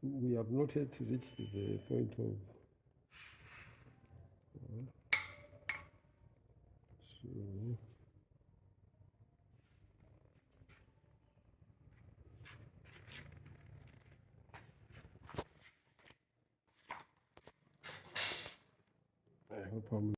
We have not yet reached the point of so I hope I'm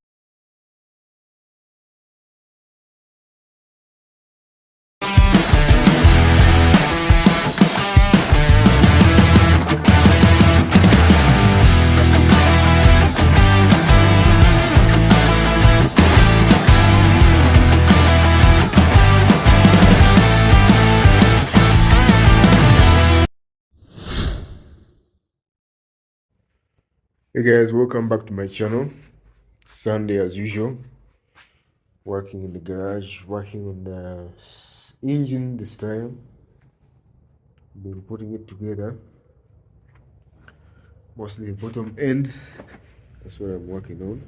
Hey guys, welcome back to my channel. Sunday as usual. Working in the garage, working on the engine this time. Been putting it together. Mostly the bottom end. That's what I'm working on.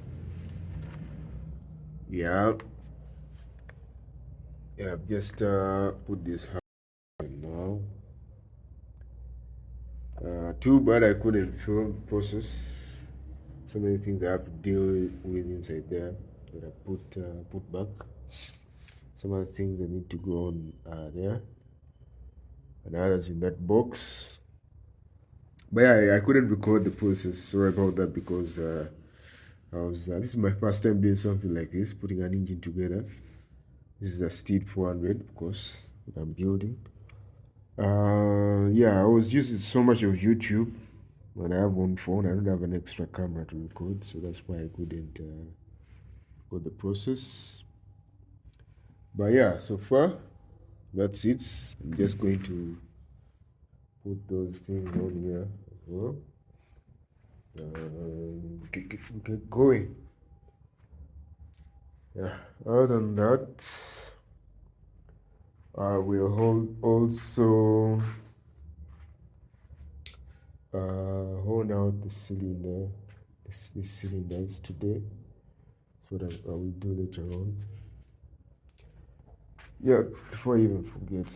Yeah. Yeah, I've just put this on now. Too bad I couldn't film the process. So many things I have to deal with inside there that I put back. Some of the things that need to go on there, and others in that box. But yeah, I couldn't record the process. Sorry about that because I was. This is my first time doing something like this, putting an engine together. This is a Steed 400, of course, that I'm building. Yeah, I was using so much of YouTube. When I have one phone, I don't have an extra camera to record, so that's why I couldn't record the process. But yeah, so far that's it. I'm just going to put those things on here as well. Get going. Yeah. Other than that, I will also hone out the cylinder, these cylinders today. That's what I will do later on. Yeah, before I even forget,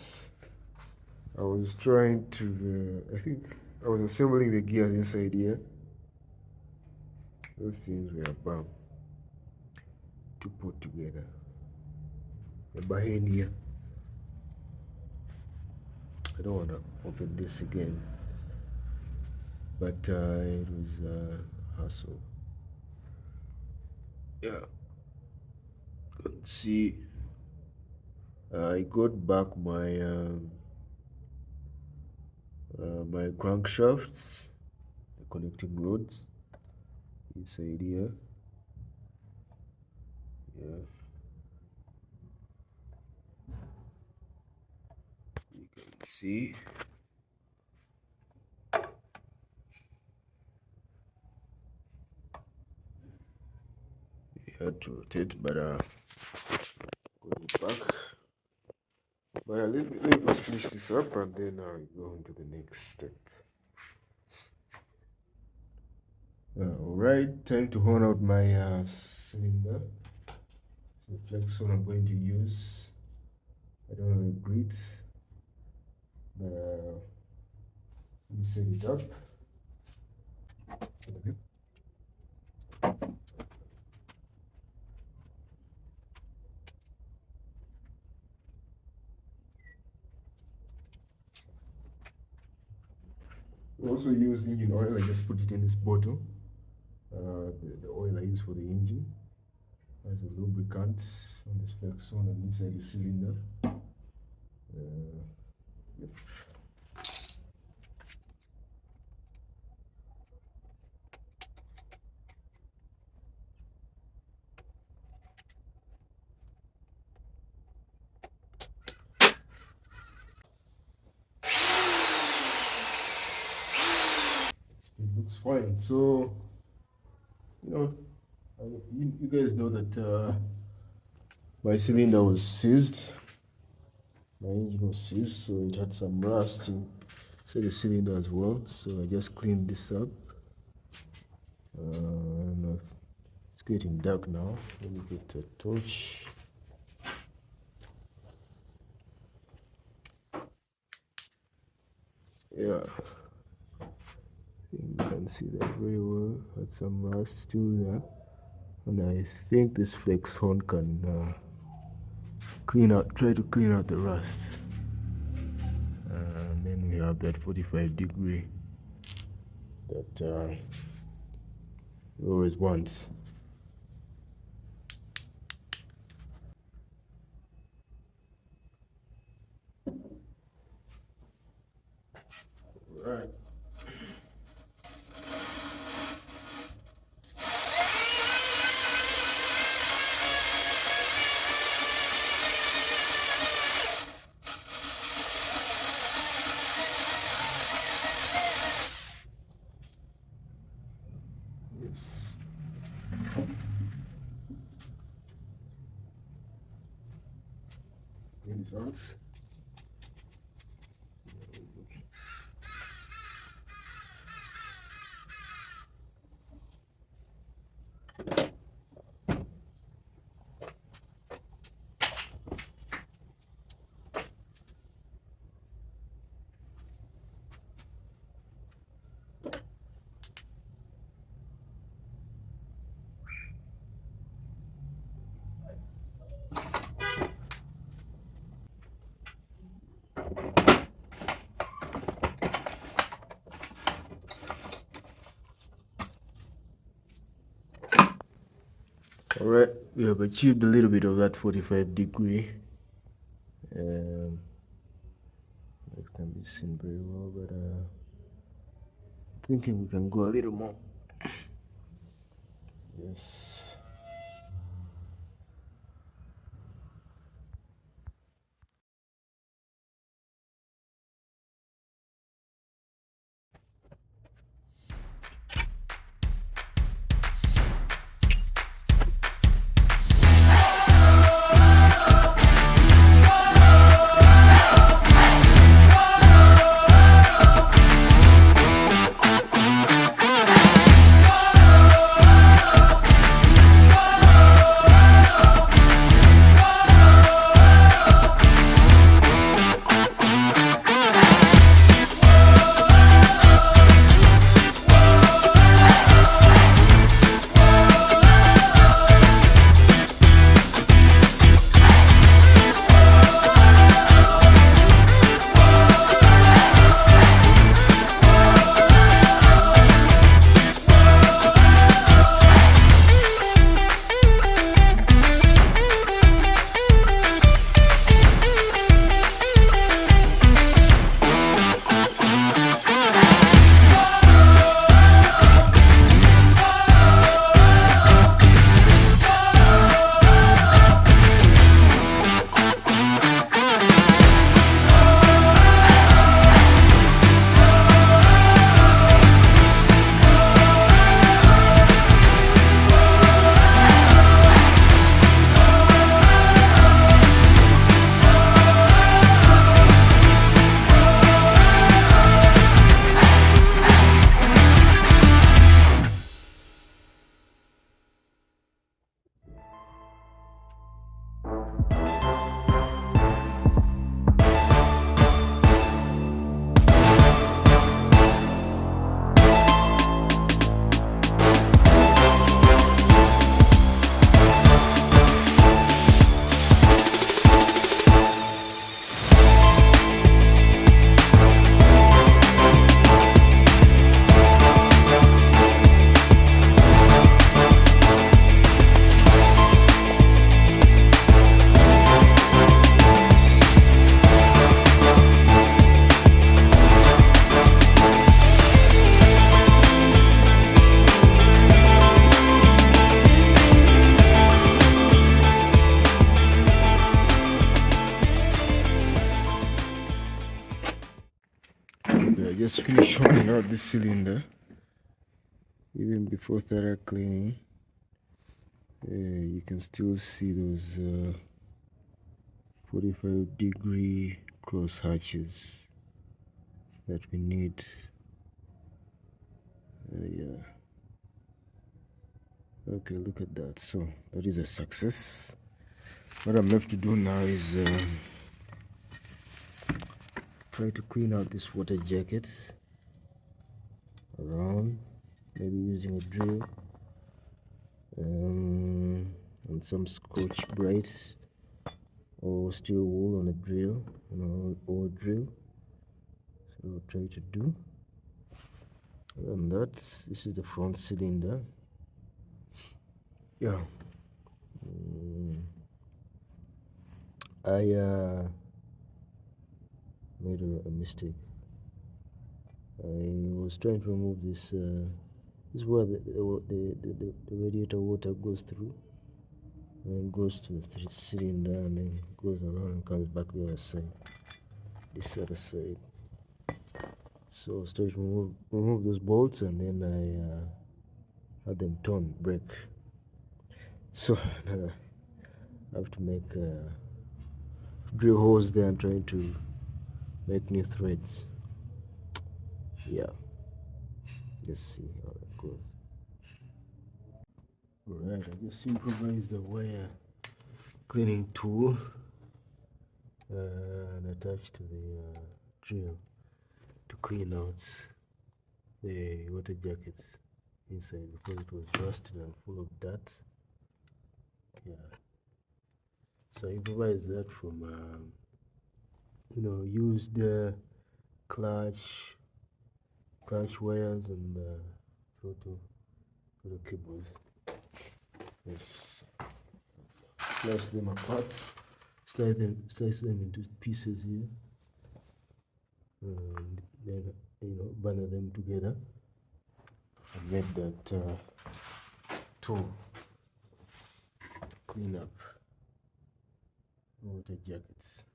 I was trying to, I think I was assembling the gears inside here. Those things were bam to put together. The behind here. I don't want to open this again, but it was a hassle. Yeah, let's see. I got back my crankshafts, the connecting rods inside here. Yeah, you can see. You had to rotate, but put it back. But let me finish this up and then I'll go on to the next step. Alright, time to hone out my cylinder. The flex one I'm going to use. I don't have a grit, but let me set it up. We also use engine oil. I just put it in this bottle. The oil I use for the engine as a lubricant on the flex one and inside the cylinder. Yep. It looks fine. So, you guys know that my cylinder was seized. My engine was seized, so it had some rust inside the cylinder as well. So I just cleaned this up. I don't know. It's getting dark now. Let me get a torch. see that very well. Had some rust still there, and I think this flex horn can try to clean out the rust. And then we have that 45 degree that we always want. Right. Yes. These out. All right, we have achieved a little bit of that 45 degree. It can be seen very well, but thinking we can go a little more. Yes. I just finished holding out this cylinder even before thorough cleaning. You can still see those 45 degree cross hatches that we need. Yeah, okay, look at that. So that is a success. What I'm left to do now is try to clean out this water jacket around using a drill and some Scotch-Brite or steel wool on a drill, or drill. So I'll try to do. And this is the front cylinder. Yeah. I made a mistake. I was trying to remove this. This is where the radiator water goes through, and goes to the cylinder, and then goes around and comes back the other side. This other side. So I was trying to remove those bolts, and then I had them break. So I have to make drill holes there and trying to make new threads. Yeah, let's see how that goes. Alright, I just improvised the wire cleaning tool and attached to the drill to clean out the water jackets inside because it was rusted and full of dirt. Yeah, so I improvised that from used clutch wires and throttle cables. Yes. Slice them apart, slice them into pieces here, and then bundle them together and make that tool to clean up water jackets.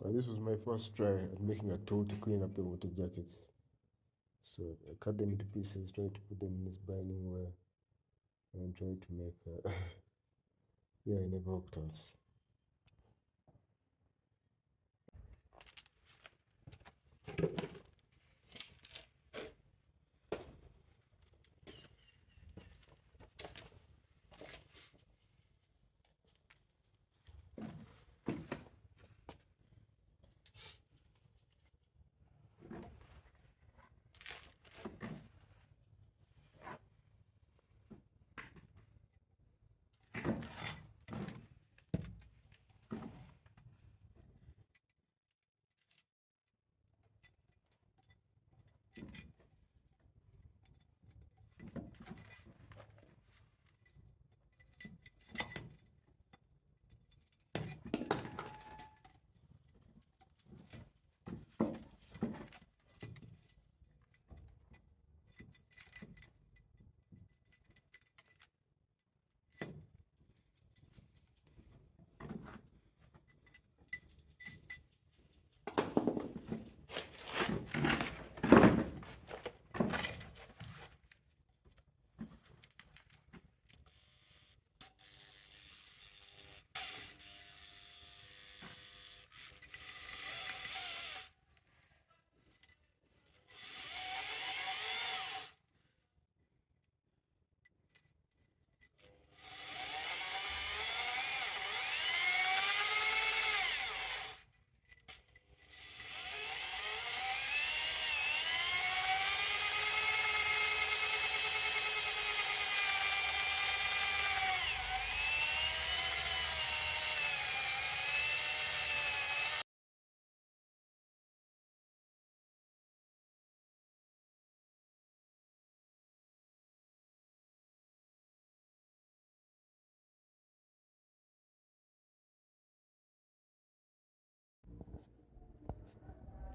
This was my first try at making a tool to clean up the water jackets. So I cut them into pieces, tried to put them in this binding wire, and tried to make yeah, it never worked out.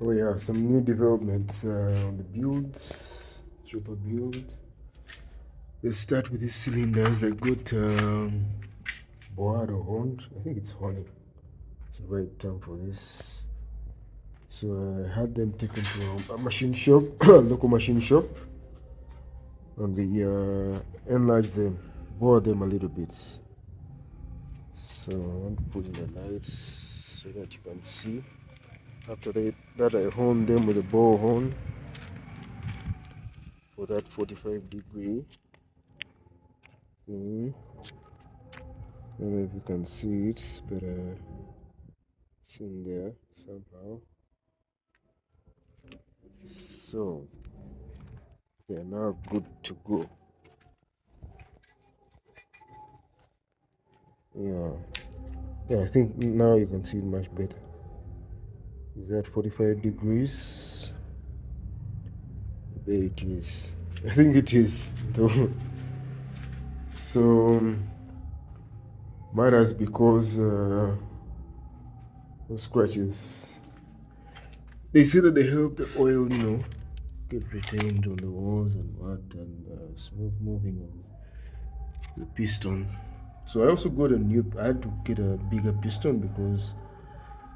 Oh yeah, some new developments on the builds, triple build. Let's start with these cylinders. I got Board or Honed. I think it's Honey. It's the right term for this. So I had them taken to a machine shop, local machine shop, and we enlarged them, bore them a little bit. So I want to put in the lights so that you can see. After that I honed them with a bow horn for that 45-degree thing. I don't know if you can see it, but it's in there somehow. So they are now good to go. Yeah, yeah, I think now you can see it much better. Is that 45 degrees? There it is. I think it is though. So matters because those scratches, they say that they help the oil, get retained on the walls and what, and smooth moving on the piston. So I also got I had to get a bigger piston because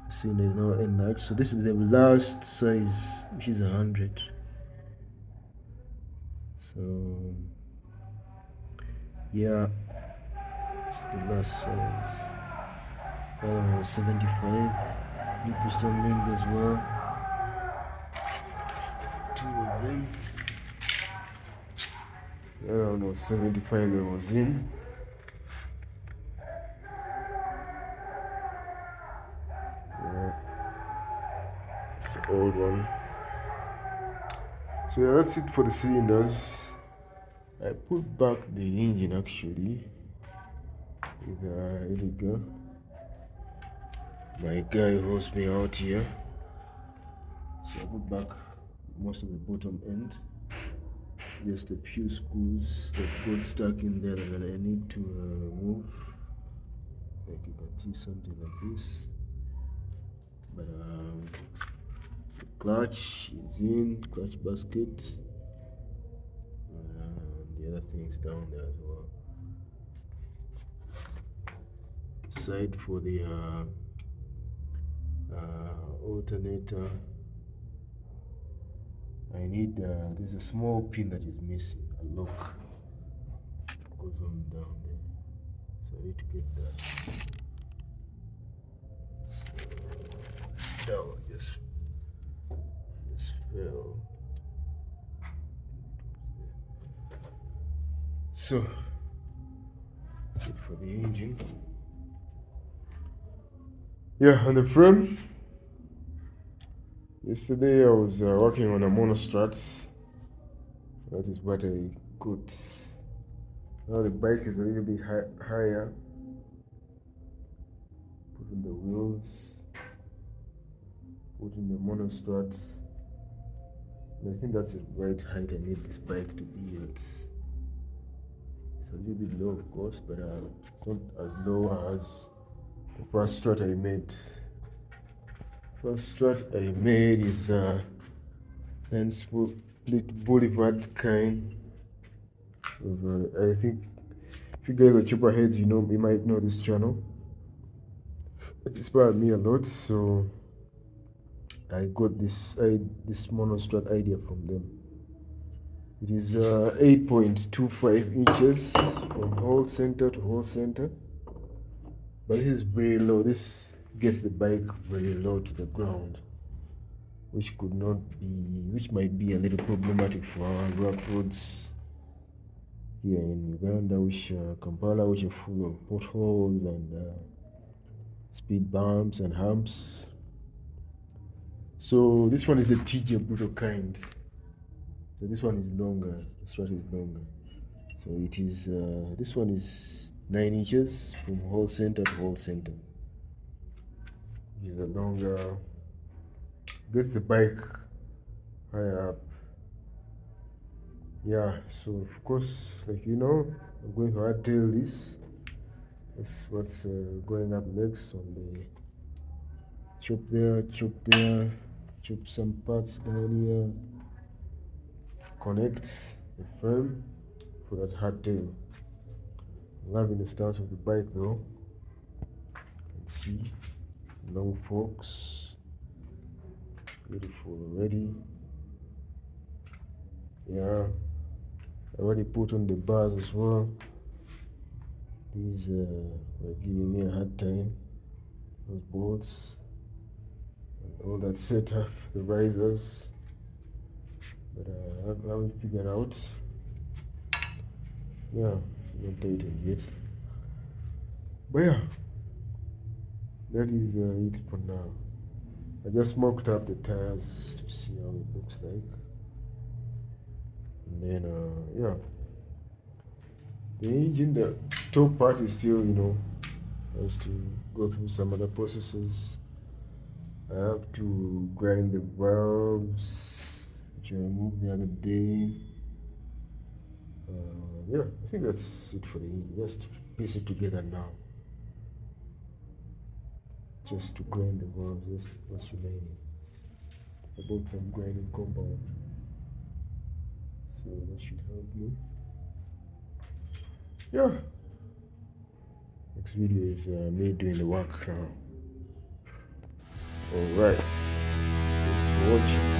the cylinder is now enlarged. So this is the last size, which is 100. So yeah, it's the last size. I don't know, 75. New piston rings as well. Two of them. I don't know, 75 I was in. Yeah, it's the old one. So yeah, that's it for the cylinders. I put back the engine actually with Iliga. My guy holds me out here. So I put back most of the bottom end. Just a few screws that got stuck in there that I need to remove. Like you can see something like this. But the clutch is in, clutch basket. The other things down there as well. Side for the alternator. I need there's a small pin that is missing, a lock goes on down there, so I need to get that. So that one just fell. So good for the engine. Yeah, on the frame. Yesterday I was working on a monostrat. That is what I got. Now the bike is a little bit higher. Putting the wheels, putting the monostrats. And I think that's the right height I need this bike to be at. It's a little bit low, of course, but it's not as low as the first strat I made. First strat I made is and split boulevard kind of, I think if you guys are chopper heads, you might know this channel. It inspired me a lot, so I got this monostrat idea from them. It is 8.25 inches from whole center to whole center, but this is very low. This gets the bike very low to the ground, which might be a little problematic for our rough roads here in Uganda, which Kampala, which are full of potholes and speed bumps and humps. So this one is a TJ Bruto kind. So this one is longer. The strat is longer. So it is. This one is 9 inches from whole center to whole center. It is a longer. Gets the bike higher up. Yeah. So of course, like I'm going to hardtail this. That's what's going up next on the chop there, chop some parts down here. Connect the frame for that hardtail. I'm loving the stance of the bike though. You can see long forks, beautiful already. Yeah, I already put on the bars as well. These were giving me a hard time. Those bolts and all that setup, the risers, but I haven't figured out. Yeah, it's not dated yet. But yeah, that is it for now. I just mocked up the tires to see how it looks like. And then yeah, the engine, the top part is still, has to go through some other processes. I have to grind the valves, which I removed the other day. Yeah, I think that's it for the engine. Just piece it together now. Just to grind the valves, that's what's remaining. I bought some grinding compound, so that should help me. Yeah, next video is me doing the work now. Alright, thanks for watching.